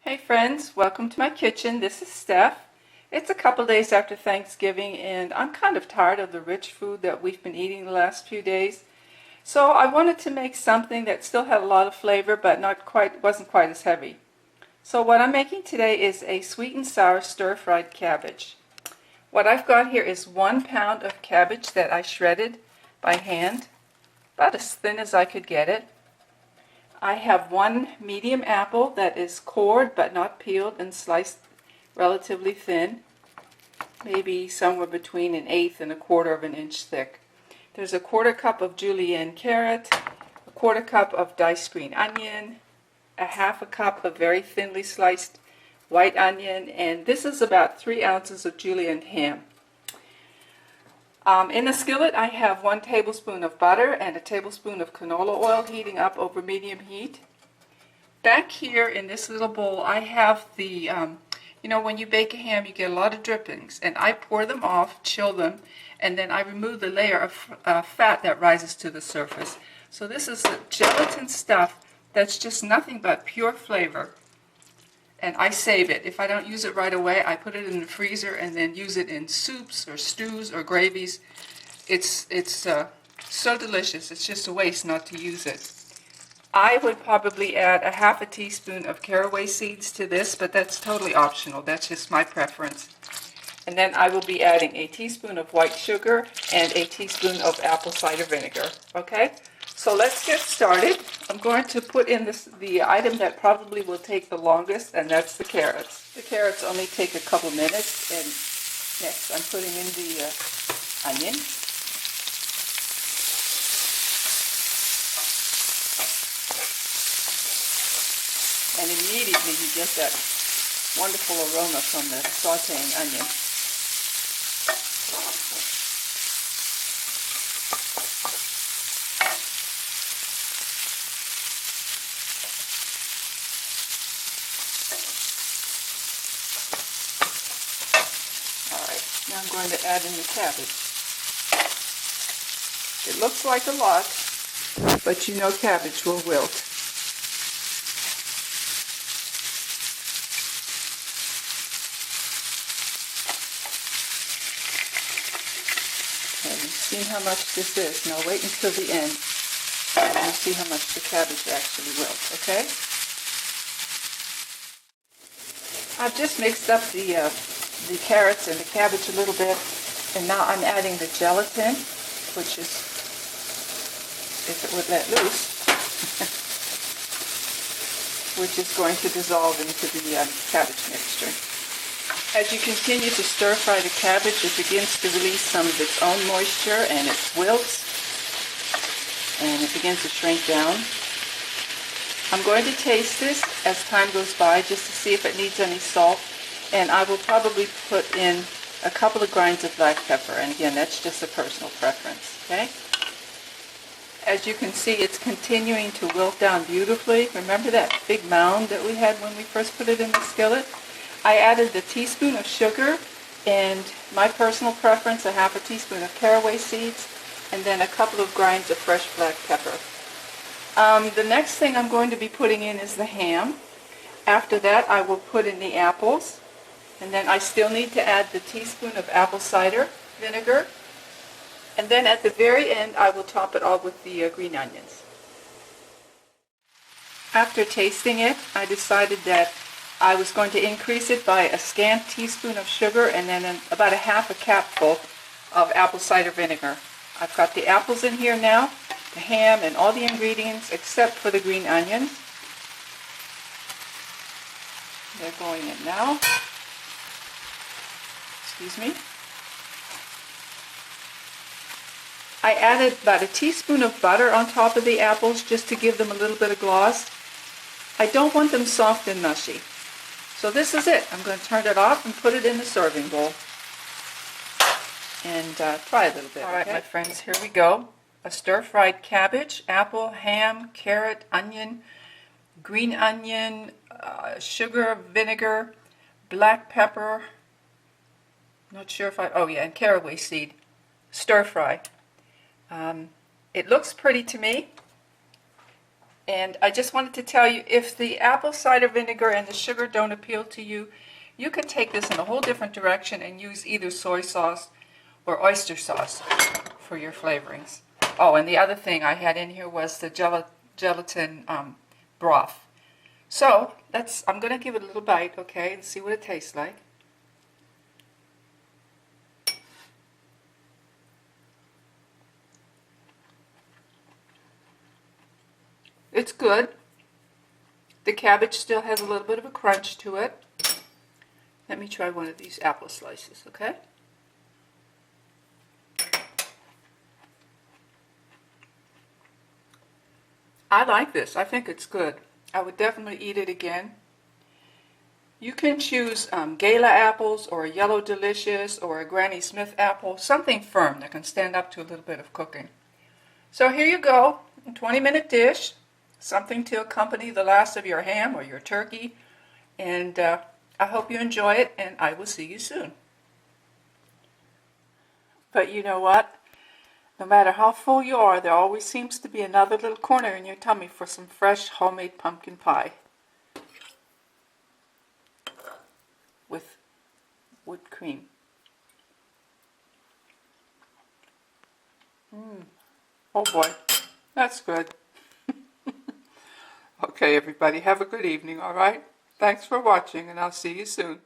Hey friends, welcome to my kitchen. This is Steph. It's a couple days after Thanksgiving and I'm kind of tired of the rich food that we've been eating the last few days. So I wanted to make something that still had a lot of flavor but wasn't quite as heavy. So what I'm making today is a sweet and sour stir-fried cabbage. What I've got here is 1 pound of cabbage that I shredded by hand, about as thin as I could get it. I have 1 medium apple that is cored but not peeled and sliced relatively thin, maybe somewhere between 1/8 and 1/4 of an inch thick. There's a 1/4 cup of julienne carrot, a 1/4 cup of diced green onion, a 1/2 cup of very thinly sliced white onion, and this is about 3 ounces of julienne ham. In a skillet I have 1 tablespoon of butter and a tablespoon of canola oil heating up over medium heat. Back here in this little bowl I have the, when you bake a ham you get a lot of drippings, and I pour them off, chill them, and then I remove the layer of fat that rises to the surface. So this is the gelatin stuff that's just nothing but pure flavor. And I save it. If I don't use it right away, I put it in the freezer and then use it in soups or stews or gravies. It's so delicious. It's just a waste not to use it. I would probably add a 1/2 teaspoon of caraway seeds to this, but that's totally optional. That's just my preference. And then I will be adding a teaspoon of white sugar and a teaspoon of apple cider vinegar. Okay? So let's get started. I'm going to put in the item that probably will take the longest, and that's the carrots. The carrots only take a couple minutes, and next I'm putting in the onion. And immediately you get that wonderful aroma from the sauteing onion. Now I'm going to add in the cabbage. It looks like a lot, but you know cabbage will wilt. Okay, you've seen how much this is. Now wait until the end and you'll see how much the cabbage actually wilts, okay? I've just mixed up the carrots and the cabbage a little bit, and now I'm adding the gelatin, which is, if it would let loose, which is going to dissolve into the cabbage mixture. As you continue to stir fry the cabbage, it begins to release some of its own moisture and it wilts and it begins to shrink down. I'm going to taste this as time goes by just to see if it needs any salt. And I will probably put in a couple of grinds of black pepper. And again, that's just a personal preference, okay? As you can see, it's continuing to wilt down beautifully. Remember that big mound that we had when we first put it in the skillet? I added the teaspoon of sugar and my personal preference, a 1/2 teaspoon of caraway seeds, and then a couple of grinds of fresh black pepper. The next thing I'm going to be putting in is the ham. After that, I will put in the apples. And then I still need to add the teaspoon of apple cider vinegar. And then at the very end, I will top it all with the green onions. After tasting it, I decided that I was going to increase it by a scant teaspoon of sugar and then about a 1/2 capful of apple cider vinegar. I've got the apples in here now, the ham and all the ingredients except for the green onions. They're going in now. Excuse me. I added about a teaspoon of butter on top of the apples just to give them a little bit of gloss. I don't want them soft and mushy. So this is it. I'm going to turn it off and put it in the serving bowl. And try a little bit. All right, okay? My friends, here we go. A stir-fried cabbage, apple, ham, carrot, onion, green onion, sugar, vinegar, black pepper, not sure if and caraway seed, stir fry. It looks pretty to me. And I just wanted to tell you, if the apple cider vinegar and the sugar don't appeal to you, you could take this in a whole different direction and use either soy sauce or oyster sauce for your flavorings. Oh, and the other thing I had in here was the gelatin broth. So I'm going to give it a little bite, okay, and see what it tastes like. It's good. The cabbage still has a little bit of a crunch to it. Let me try one of these apple slices, okay? I like this. I think it's good. I would definitely eat it again. You can choose Gala apples or a Yellow Delicious or a Granny Smith apple, something firm that can stand up to a little bit of cooking. So here you go, a 20-minute dish, something to accompany the last of your ham or your turkey. And I hope you enjoy it, and I will see you soon. But you know what? No matter how full you are, there always seems to be another little corner in your tummy for some fresh homemade pumpkin pie with whipped cream. Oh boy, that's good. Okay, everybody, have a good evening, all right? Thanks for watching, and I'll see you soon.